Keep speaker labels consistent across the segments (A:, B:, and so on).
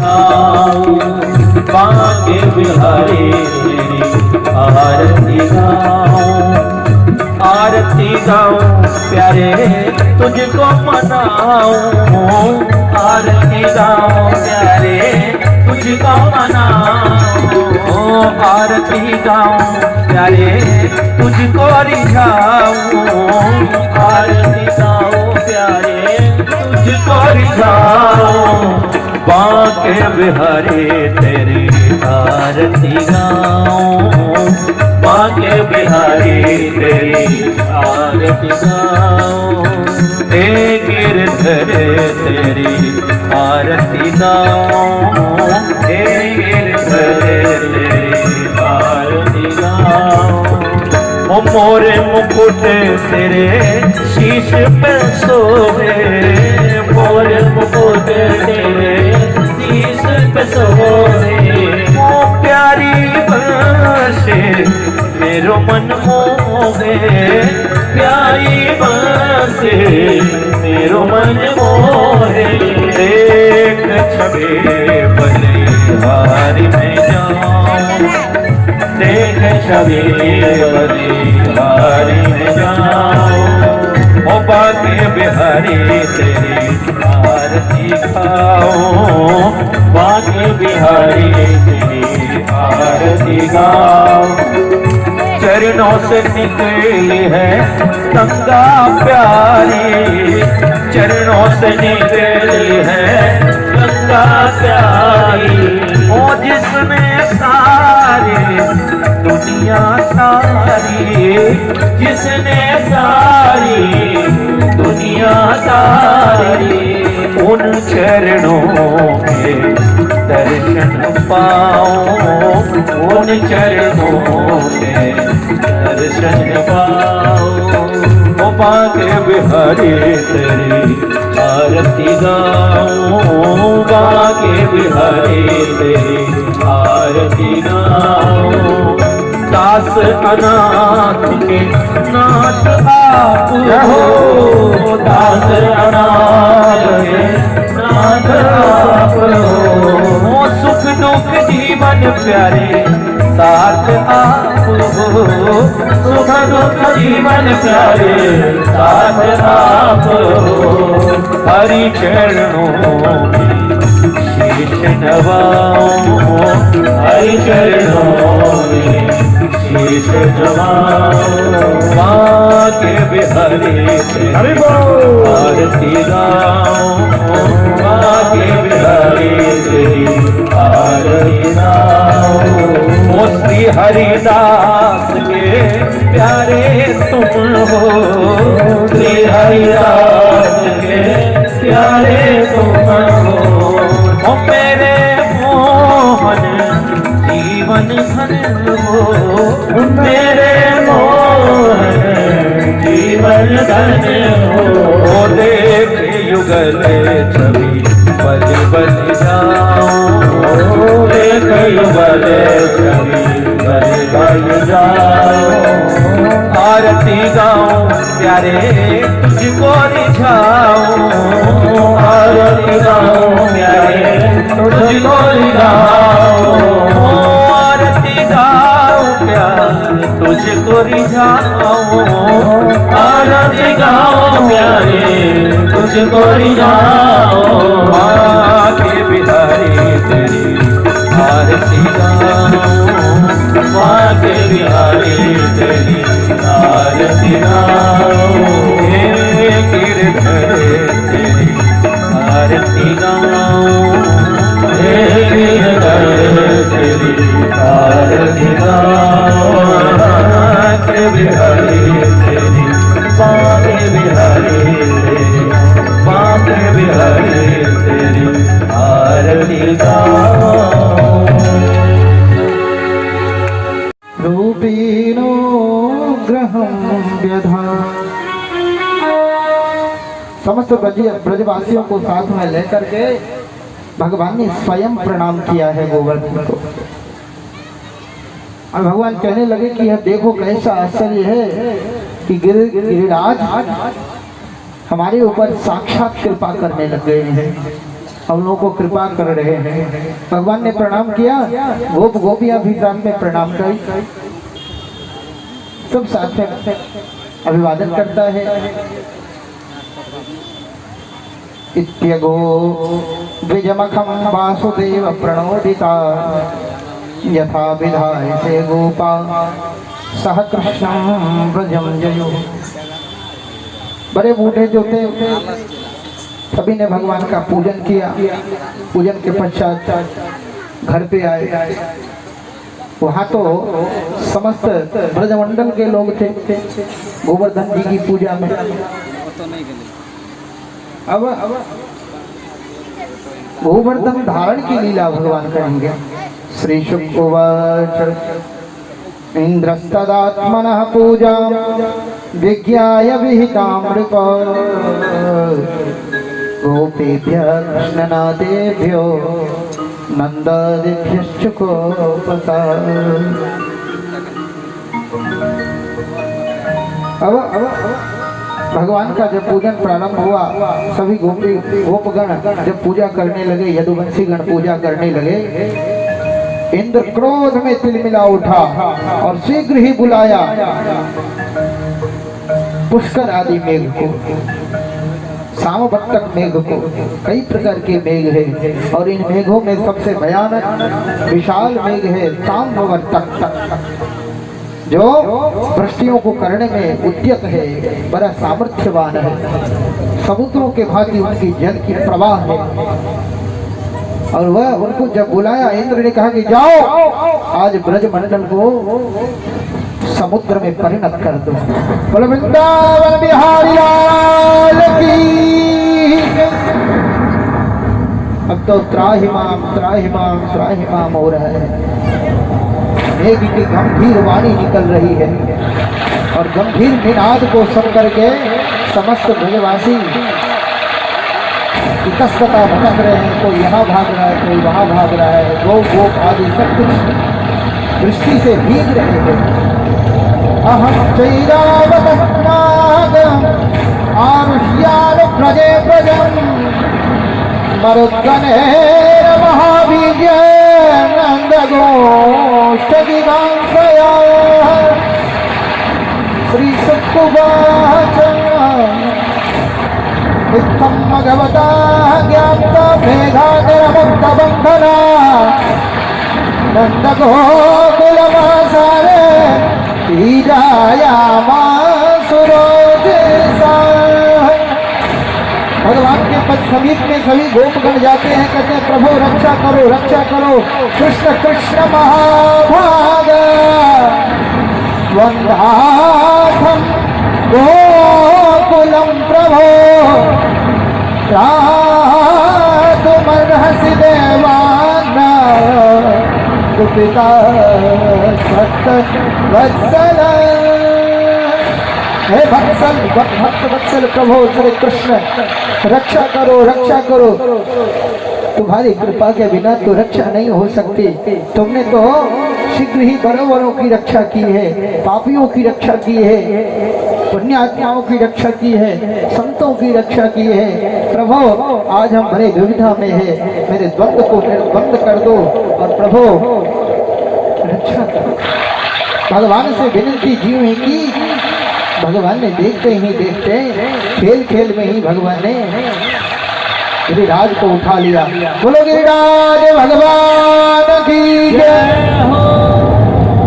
A: दिखाऊं, बांके बिहारी तेरी आरती गाऊं, आरती गाऊं प्यारे तुझको मनाऊं, आरती गाऊं प्यारे तुझको मनाऊं, आरती गाऊं प्यारे तुझको रिझाऊं, आरती गाऊं प्यारे तुझको रिझाऊं, बांके बिहारी तेरी आरती गाऊं, बांके बिहारी तेरी आरती गाऊं, हे गिरधर तेरी आरती गाऊं, हे गिरधर तेरी आरती गाऊं, ओ मोरे मुकुट तेरे शीश पे सोहे, मोरे मुकुट तेरे शीश पे सोहे, ओ प्यारी बसे मेरो मन मोहे, प्यारी बसे मेरो मन मोहे, देख छबे बलिहारी में जाऊं, देख छबे बलिहारी में जाऊं, ओ बांके बिहारी तेरी आरती गाऊं, बांके बिहारी तेरी आरती गाऊं, चरणों से निकली है गंगा प्यारी, चरणों से निकली है गंगा प्यारी, ओ जिसने सारी दुनिया सारी, जिसने सारी दुनिया सारी, उन चरणों में दर्शन पाऊं, उन चरणों में दर्शन पाऊं, ओ बांके बिहारी तेरी आरती गाऊं, बांके बिहारी तेरी आरती गाऊं, दास अनाथ के नाथ आप हो, दास अनाथ के नाथ आप हो, सुख दुख जीवन प्यारे साथ आप हो, सुख दुख जीवन प्यारे साथ आप हो, हरि चरणों में शीश नवाऊं, हरि चरणों में शीश नवाऊं, बांके बिहारी तेरी आरती गाऊं, बांके बिहारी तेरी आरती गाऊं, ओ श्री हरिदास के प्यारे तुम हो, श्री हरिदास के प्यारे तुम हो, ओ मेरे मोहन जीवन धन हो, मेरे मोहन जीवन धन हो, देख युगल छवि बल बल जाऊं, देख युगल छवि बल बल जाऊं, आरती गाऊं प्यारे तुझको रिझाऊं, आरती गाऊं प्यारे तुझको रिझाऊं, आरती गाऊं प्यारे तुझको रिझाऊं, आरती गाऊं प्यारे तुझको रिझाऊं, बांके बिहारी तेरी आरती गाऊं, बांके बिहारी तेरी आरती गाऊं, हे गिरधर तेरी आरती गाऊं, हे गिरधर तेरी आरती गाऊं, बांके बिहारी तेरी, बांके बिहारी तेरी, बांके बिहारी तेरी आरती गाऊं,
B: रूपीणो ग्रहं व्यधा। समस्त ब्रजवासियों को साथ में लेकर के भगवान ने स्वयं प्रणाम किया है गोवर्धन को, और भगवान कहने लगे कि यह देखो कैसा आश्चर्य है कि गिरिराज हमारे ऊपर साक्षात कृपा करने लग गए हैं। हम लोगों को कृपा कर रहे हैं। भगवान ने प्रणाम किया, गोप गोपियां भी साथ में प्रणाम करी, सब साथ में अभिवादन करता है। इत्यगो द्विजमखम वासुदेव प्रणोदिता यथा विधाय से गोपा सह कृष्णं व्रजम जयो। बड़े बूढ़े जो थे सभी ने भगवान का पूजन किया। पूजन के पश्चात घर पे आए। वहाँ तो समस्त ब्रजमंडल के लोग थे गोवर्धन जी की पूजा में। अब गोवर्धन धारण की लीला भगवान करेंगे। श्री शुक उवाच इंद्रस्तदात्मनः पूजा विज्ञाय विहितामृत गोपेभ्यः कृष्णनादेभ्यो नंदादिभ्यश्च गोपता। अब भगवान का जब पूजन प्रारंभ हुआ, सभी गोपगण जब पूजा करने लगे, यदुवंशी गण पूजा करने लगे, इंद्र क्रोध में तिलमिला उठा और शीघ्र ही बुलाया पुष्कर आदि मेघ को, सामवर्तक मेघ को। कई प्रकार के मेघ है और इन मेघों में सबसे भयानक विशाल मेघ है सामवर्तक, जो वृष्टियों को करने में उद्यत है, बड़ा सामर्थ्यवान है। समुद्रों के भांति उनकी जल की प्रवाह है। और वह उनको जब बुलाया, इंद्र ने कहा कि जाओ आज ब्रजमंडल को समुद्र में परिणत कर दो। बोलो वृंदावन बिहारी लाल की। अब तो त्राहिमाम त्राहिमाम त्राहिमाम हो रहा है। मेघ की गंभीर वाणी निकल रही है और गंभीर निनाद को सुन करके समस्त ब्रजवासी इतस्तता भटक रहे हैं। कोई यहाँ भाग रहा है, कोई वहाँ भाग रहा है। गोप आदि सब कुछ दृष्टि से भीग रहे हैं। अहम चैरावतनाद आरुष्यान प्रजे प्रजम मरुद्गणेर महाबीज नंदगोष्ठदिगांसया। श्री शुक उवाच इत्थं भगवता ज्ञाता मेघागरमुक्तबन्धना नन्दगोकुलमासारे ईजायामासुरोदेशा। भगवान के पद समीप में सभी गोपगण जाते हैं, कहते हैं प्रभु रक्षा करो रक्षा करो। कृष्ण कृष्ण महाभाग वंदाथम गोकुलम प्रभो त्रातुमर्हसि देवाना कुपिता सत्त वत्सल। हे भक्तल भक्त वत्सल प्रभु श्री कृष्ण रक्षा करो रक्षा करो। तुम्हारी कृपा के बिना तो रक्षा नहीं हो सकती। तुमने तो शीघ्र ही बड़ों की रक्षा की है, पापियों की रक्षा की है, पुण्यात्माओं की रक्षा की है, संतों की रक्षा की है। प्रभु आज हम बड़े दुविधा में है, मेरे द्वंद्व को बंद कर दो और प्रभु रक्षा करो। भगवान से विनती जीव ही की। भगवान ने देखते ही देखते खेल खेल में ही भगवान ने गिरिराज को उठा लिया। बोलो गिरिराज भगवान की जय हो।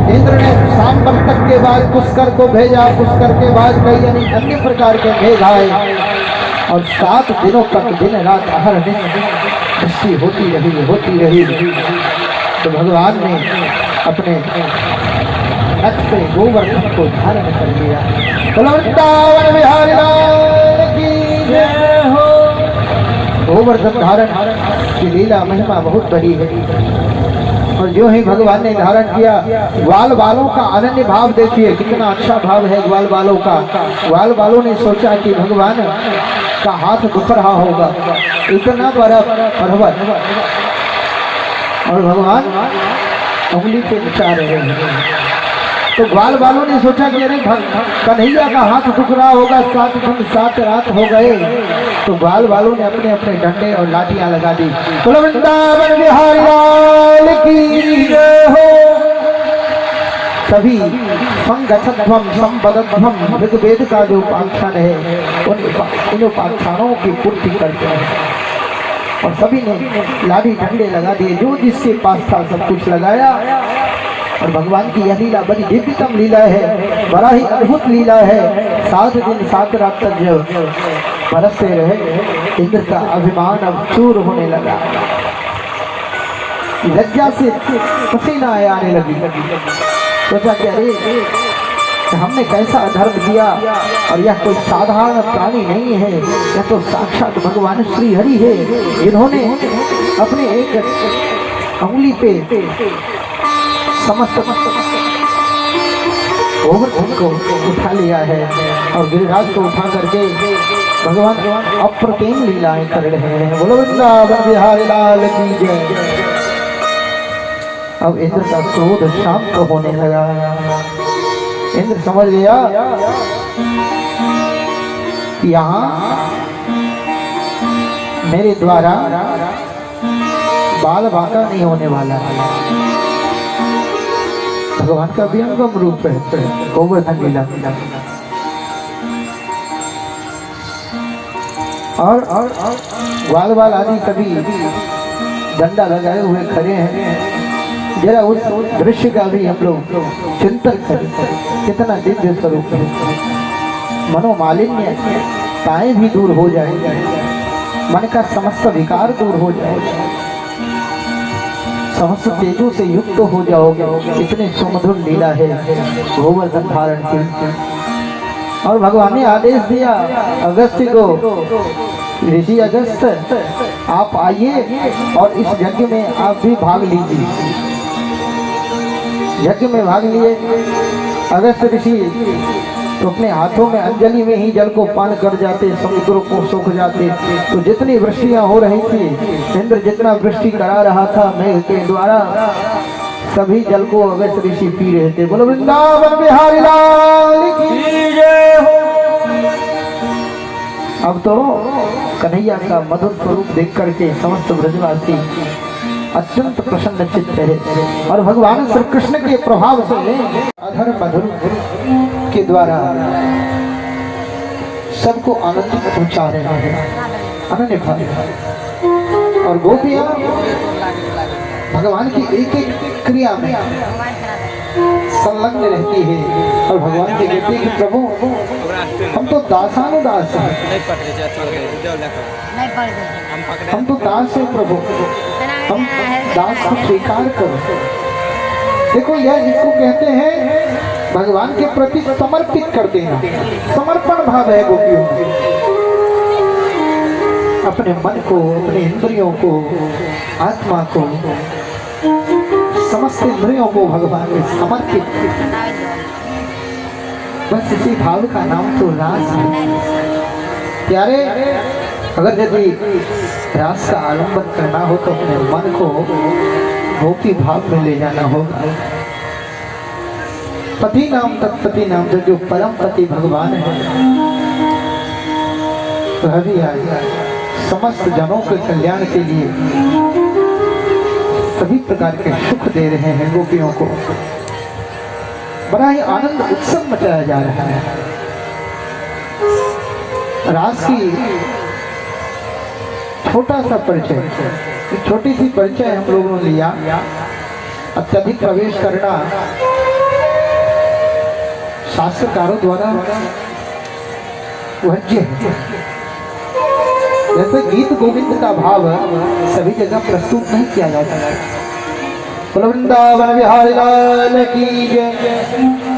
B: इंद्र ने सामवर्तक के बाद पुष्कर को भेजा, पुष्कर के बाद कई अन्य प्रकार के मेघ आए और 7 दिनों तक दिन रात हर दिन वृष्टि होती रही। तो भगवान ने अपने रथ पे गोवर्धन को धारण कर लिया। बोलो वृंदावन बिहारी लाल की जय हो। गोवर्धन धारण की लीला महिमा बहुत बड़ी है। और जो ही भगवान ने धारण किया, ग्वाल बालों का अनन्य भाव देखिए, कितना अच्छा भाव है ग्वाल बालों का। ग्वाल बालों ने सोचा कि भगवान का हाथ दुख रहा होगा, इतना बड़ा पर्वत, और भगवान उंगली पे नचा रहे हैं। तो ग्वाल वालों ने सोचा कि अरे कन्हैया का हाथ टुकड़ा होगा, 7 दिन 7 रात हो गए। तो ग्वाल वालों ने अपने अपने डंडे और लाठियां लगा दी। बोलो वृंदावन बिहारी लाल की जय हो। सभी संगठध्वम संबद्धध्वम ऋग्वेद का जो उपाख्यान है इन उपाख्यानों की पूर्ति करते हैं। और सभी ने लाठी डंडे लगा दिए, जो जिसके पास था सब कुछ लगाया। और भगवान की यह लीला बड़ी दिव्यतम लीला है, बड़ा ही अद्भुत लीला है। 7 दिन 7 रात तक जो बरसते रहे, इंद्र का अभिमान अब चूर होने लगा, लज्जा से पसीना आने लगी। सोचा कि अरे हमने कैसा अधर्म किया, और यह कोई साधारण प्राणी नहीं है, यह तो साक्षात भगवान श्री हरि है। इन्होंने अपने एक अंगुली पे समस्त गोवर्धन को उठा लिया है और गिरिराज को उठा करके भगवान अप्रतिम लीलाएं कर रहे हैं। बोलो वृंदावन बिहारी लाल की जय। अब इंद्र का क्रोध शांत होने लगा। इंद्र समझ गया कि यहाँ मेरे द्वारा बाल बांका नहीं होने वाला है। भगवान का व्यंगम रूप है गोवर्धन लीला। और ग्वाल बाल आदि सभी डंडा लगाए हुए खड़े हैं। जरा उस दृश्य का भी हम लोग चिंतन करें, कितना दिव्य स्वरूप है। मनोमालिन्य ताएं भी दूर हो जाए, मन का समस्त विकार दूर हो जाए, समस्त तेजों से युक्त हो जाओगे। इतने सुमधुर लीला है गोवर्धन धारण की। और भगवान ने आदेश दिया अगस्त्य को, ऋषि अगस्त आप आइए और इस यज्ञ में आप भी भाग लीजिए। यज्ञ में भाग लिए अगस्त ऋषि तो अपने हाथों में अंजलि में ही जल को पान कर जाते, समुद्रों को सूख जाते। तो जितनी वृष्टियां हो रही थी, इंद्र जितना वृष्टि करा रहा था मेघ के द्वारा, सभी जल को अगस्त ऋषि पी रहे थे। बोलो वृंदावन बिहारी लाल की जय हो। अब तो कन्हैया का मधुर स्वरूप देख करके समस्त ब्रजवासी अत्यंत प्रसन्न चित्त है। और भगवान श्री कृष्ण के प्रभाव से अधर मधुर के द्वारा सबको आनंद पहुंचा रहे हैं, अनन्य भाव। और गोपियां भगवान की एक एक क्रिया में संलग्न रहती है। और भगवान के कहते हैं कि प्रभु हम तो दासानुदास हैं, हम तो दास हैं प्रभु, हम दास को स्वीकार करो। देखो यह इसको कहते हैं भगवान के प्रति समर्पित करते हैं, समर्पण भाव है गोपियों में। अपने मन को, अपने इंद्रियों को, आत्मा को, समस्त इंद्रियों को भगवान में समर्पित। बस इसी भाव का नाम तो रास है। प्यारे, अगर यदि रास का आलंबन करना हो तो अपने मन को गोपी भाव में ले जाना होगा। पति नाम तत्पति नाम जो परम पति भगवान है, वह भी आज समस्त जनों के कल्याण के लिए सभी प्रकार के सुख दे रहे हैं गोपियों को। बड़ा ही आनंद उत्सव मचाया जा रहा है। रास की छोटा सा परिचय, एक छोटी सी परिचय हम लोगों ने लिया। अत्यधिक प्रवेश करना शास्त्रकारों द्वारा वज्य है। जैसे गीत गोविंद का भाव सभी जगह प्रस्तुत नहीं किया जाता है। वृंदावन बिहारी लाल की जय।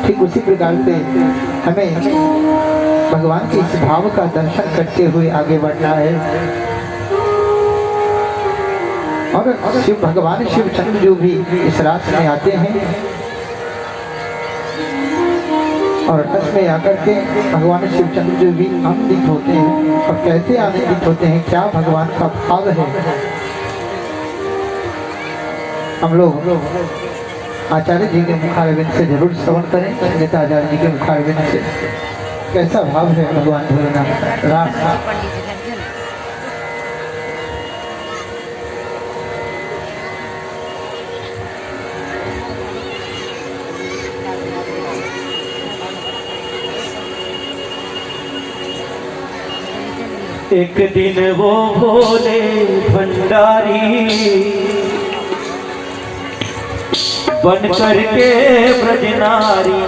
B: ठीक उसी प्रकार से हमें भगवान के इस भाव का दर्शन करते हुए आगे बढ़ना है। और शिव भगवान शिव चंद्र जो भी इस रात में आते हैं और रस में आकर के भगवान शिव चंद्र जो भी आनंदित होते हैं। और कैसे आनंदित होते हैं, क्या भगवान का भाव है। हम लोग आचार्य जी के मुखारविंद से जरूर श्रवण करें। नेता आचार्य जी के मुखारविंद से कैसा भाव है भगवान भोलेनाथ का। राम
A: एक दिन वो भोले भंडारी बन करके ब्रजनारी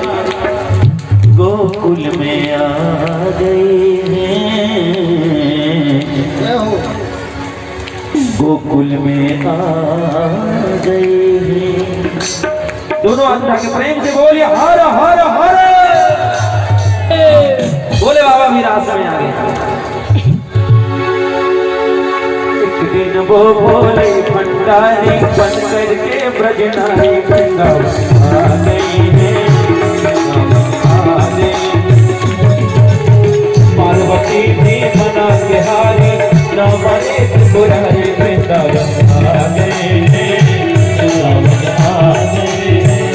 A: गोकुल में आ गए हैं, गोकुल में आ गए हैं। दोनों हाथ उठा के प्रेम से बोलिए हर हर हर। बोले बाबा मेरा आश्रम में आ गए। दिन वो भोले भंडारी बन करके ब्रजनारी वृंदावन आ गई हैं, आ गई। पार्वती भी मना के हारी न बने त्रिपुरारी वृंदावन आ गए हैं, वृंदावन आ गए हैं।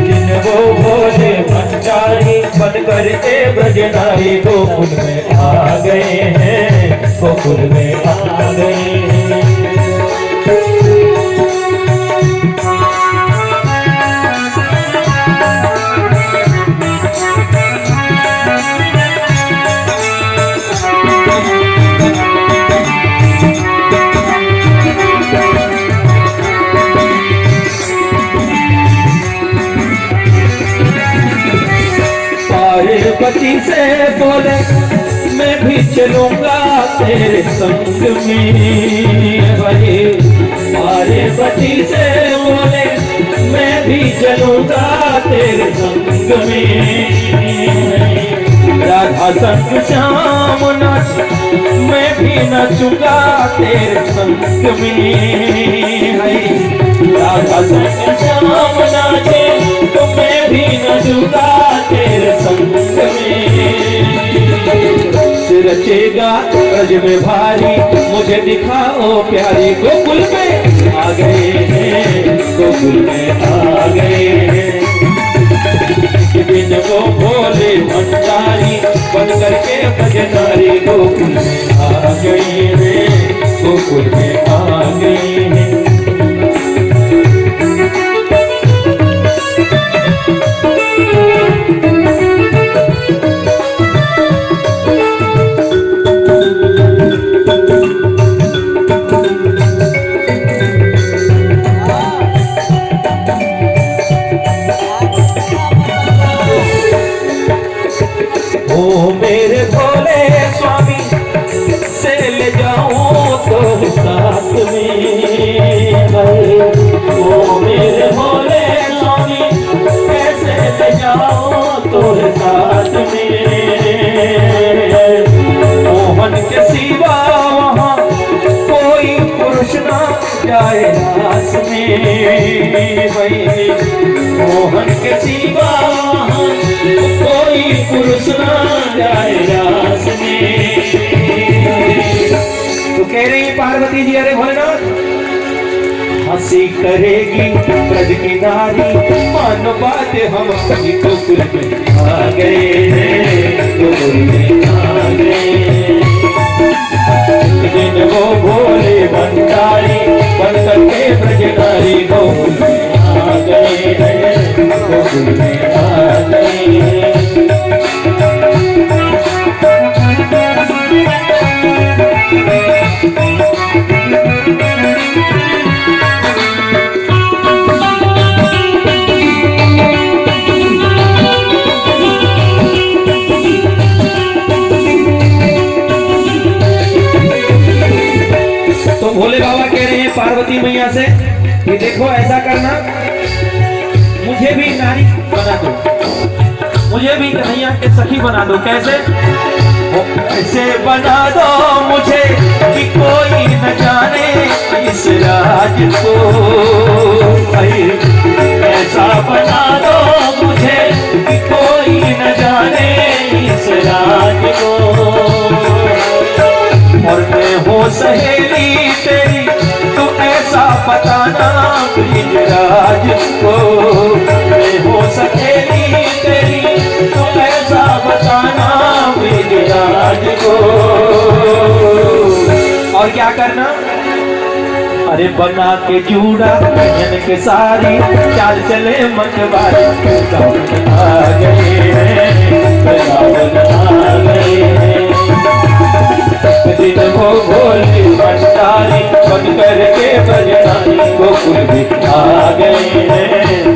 A: दिन वो भोले भंडारी बन करके ब्रजनारी गोकुल में आ गए हैं, गोकुल में आ गए हैं। पार्वती से बोले मैं भी चलूंगा तेरे संग में। भाई पार्वती से बोले मैं भी चलूंगा तेरे संग में। राधा संग श्याम नाच मैं भी नचूंगा तेरे संग में। राधा संग श्याम नाचे तो मैं भी नचूंगा तेरे संग में। रचेगा ब्रज में भारी मुझे दिखाओ प्यारी गोकुल में आ गए हैं, गोकुल में आ गए हैं। दिन वो भोले भंडारी बन करके ब्रजनारी गोकुल में आ गए हैं, गोकुल में आ गए हैं। ओ मेरे भोले स्वामी से ले जाऊं तो साथ में। ओ मेरे भोले स्वामी कैसे ले जाऊं तो साथ में। मोहन के सिवा वहाँ कोई पुरुष ना जाए रास में। भाई मोहन के सिवा कोई पुरुष ना जाए रास में। तो कह रही पार्वती जी अरे भोलेनाथ हंसी करेगी ब्रज की नारी मानो बात हम कभी गोकुल में आ गए हैं, गोकुल में आ गए। दिन वो भोले भंडारी बन करके ब्रजनारी गोकुल में आ गए हैं, गोकुल में आ गए हैं। तो भोले बाबा कह रहे हैं पार्वती मैया से कि देखो ऐसा करना मुझे भी नारी बना दो, मुझे भी कन्हैया के सखी बना दो। कैसे? ऐसे बना दो मुझे कि कोई न जाने इस राज को। ऐसा बना दो मुझे कि कोई न जाने इस राज को। और मैं हो सहेली तेरी तो ऐसा बताना ब्रिजराज को, मैं हो सकेली तेरी तो ऐसा बताना मेरी राज को। और क्या करना, अरे बना के जूड़ा पहन के सारी, चाल चले मतवारी, वृंदावन आ गए हैं, वृंदावन आ गए हैं। दिन वो भोले भंडारी बन करके बजनारी, गोकुल भी आ गए हैं,